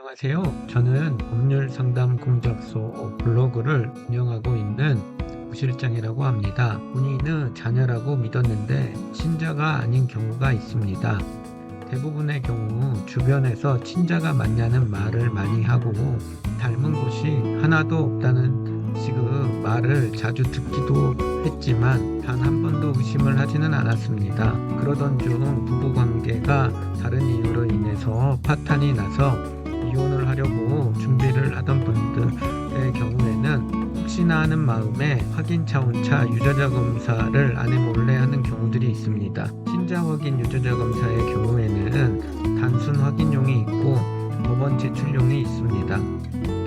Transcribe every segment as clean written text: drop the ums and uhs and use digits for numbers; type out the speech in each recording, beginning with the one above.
안녕하세요. 저는 법률상담공작소 블로그를 운영하고 있는 부실장이라고 합니다. 본인은 자녀라고 믿었는데 친자가 아닌 경우가 있습니다. 대부분의 경우 주변에서 친자가 맞냐는 말을 많이 하고 닮은 곳이 하나도 없다는 식의 말을 자주 듣기도 했지만 단 한 번도 의심을 하지는 않았습니다. 그러던 중 부부관계가 다른 이유로 인해서 파탄이 나서 이혼을 하려고 준비를 하던 분들의 경우에는 혹시나 하는 마음에 확인 차원차 유전자 검사를 아내 몰래 하는 경우들이 있습니다. 친자 확인 유전자 검사의 경우에는 단순 확인용이 있고 법원 제출용이 있습니다.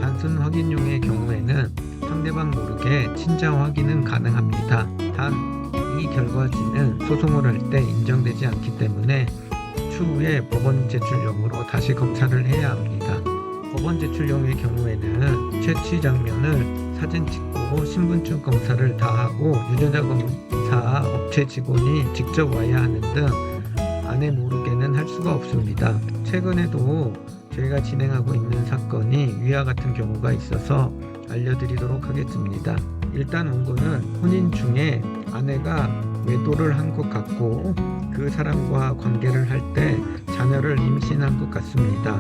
단순 확인용의 경우에는 상대방 모르게 친자 확인은 가능합니다. 단 이 결과지는 소송을 할 때 인정되지 않기 때문에 추후에 법원 제출용으로 다시 검사를 해야 합니다. 법원 제출용의 경우에는 채취 장면을 사진 찍고 신분증 검사를 다 하고 유전자 검사 업체 직원이 직접 와야 하는 등 아내 모르게는 할 수가 없습니다. 최근에도 저희가 진행하고 있는 사건이 위와 같은 경우가 있어서 알려드리도록 하겠습니다. 일단 원고는 혼인 중에 아내가 외도를 한 것 같고 그 사람과 관계를 할 때 자녀를 임신한 것 같습니다.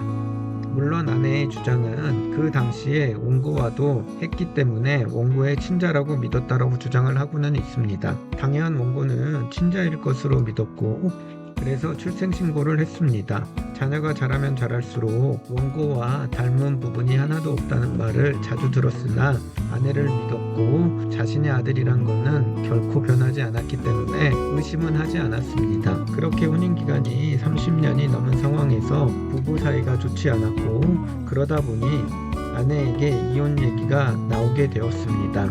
물론 아내의 주장은 그 당시에 원고와도 했기 때문에 원고의 친자라고 믿었다라고 주장을 하고는 있습니다. 당연 원고는 친자일 것으로 믿었고 그래서 출생신고를 했습니다. 자녀가 자라면 자랄수록 원고와 닮은 부분이 하나도 없다는 말을 자주 들었으나 아내를 믿었고 자신의 아들이란 것은 결코 변하지 않았기 때문에 의심은 하지 않았습니다. 그렇게 혼인기간이 30년이 넘은 상황에서 부부 사이가 좋지 않았고 그러다 보니 아내에게 이혼 얘기가 나오게 되었습니다.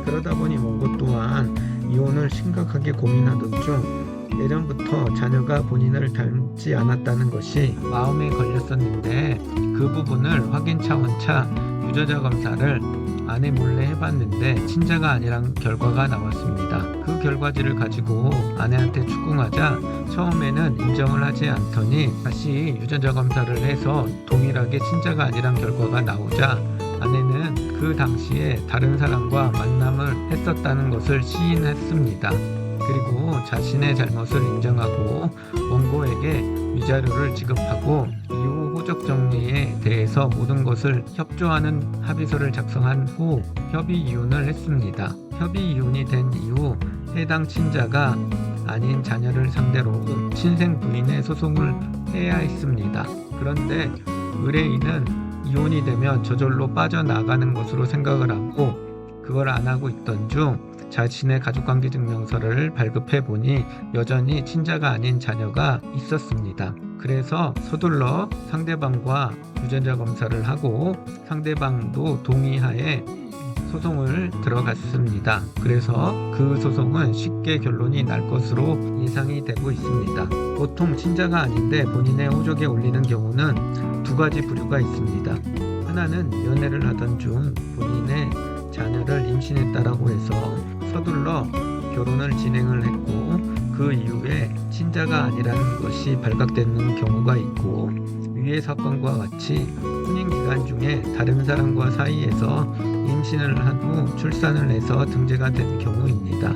그러다 보니 원고 또한 이혼을 심각하게 고민하던 중 예전부터 자녀가 본인을 닮지 않았다는 것이 마음에 걸렸었는데 그 부분을 확인 차원차 유전자 검사를 아내 몰래 해봤는데 친자가 아니란 결과가 나왔습니다. 그 결과지를 가지고 아내한테 추궁하자 처음에는 인정을 하지 않더니 다시 유전자 검사를 해서 동일하게 친자가 아니란 결과가 나오자 아내는 그 당시에 다른 사람과 만남을 했었다는 것을 시인했습니다. 그리고 자신의 잘못을 인정하고 원고에게 위자료를 지급하고 이후 호적 정리에 대해서 모든 것을 협조하는 합의서를 작성한 후 협의 이혼을 했습니다. 협의 이혼이 된 이후 해당 친자가 아닌 자녀를 상대로 친생 부인의 소송을 해야 했습니다. 그런데 의뢰인은 이혼이 되면 저절로 빠져나가는 것으로 생각을 하고 그걸 안 하고 있던 중 자신의 가족관계증명서를 발급해 보니 여전히 친자가 아닌 자녀가 있었습니다. 그래서 서둘러 상대방과 유전자 검사를 하고 상대방도 동의하에 소송을 들어갔습니다. 그래서 그 소송은 쉽게 결론이 날 것으로 예상이 되고 있습니다. 보통 친자가 아닌데 본인의 호적에 올리는 경우는 두 가지 부류가 있습니다. 하나는 연애를 하던 중 본인의 자녀를 임신했다라고 해서 서둘러 결혼을 진행을 했고 그 이후에 친자가 아니라는 것이 발각되는 경우가 있고 위의 사건과 같이 혼인기간 중에 다른 사람과 사이에서 임신을 한 후 출산을 해서 등재가 된 경우입니다.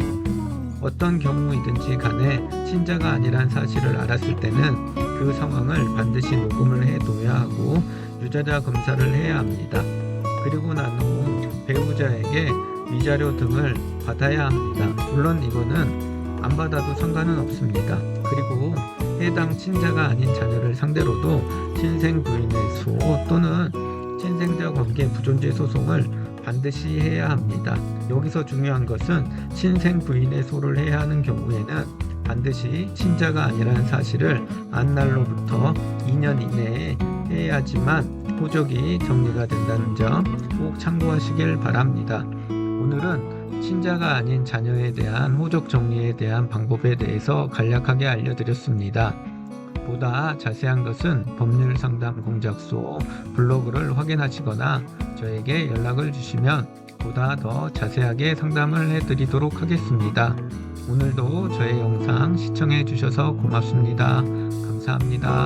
어떤 경우이든지 간에 친자가 아니란 사실을 알았을 때는 그 상황을 반드시 녹음을 해둬야 하고 유전자 검사를 해야 합니다. 그리고 난 후 배우자에게 위자료 등을 받아야 합니다. 물론 이거는 안 받아도 상관은 없습니다. 그리고 해당 친자가 아닌 자녀를 상대로도 친생 부인의 수 또는 친생자 관계 부존재 소송을 반드시 해야 합니다. 여기서 중요한 것은 친생 부인의 소를 해야 하는 경우에는 반드시 친자가 아니라는 사실을 안 날로부터 2년 이내에 해야지만 호적이 정리가 된다는 점 꼭 참고하시길 바랍니다. 오늘은 친자가 아닌 자녀에 대한 호적 정리에 대한 방법에 대해서 간략하게 알려드렸습니다. 보다 자세한 것은 법률상담공작소 블로그를 확인하시거나 저에게 연락을 주시면 보다 더 자세하게 상담을 해드리도록 하겠습니다. 오늘도 저의 영상 시청해 주셔서 고맙습니다. 감사합니다.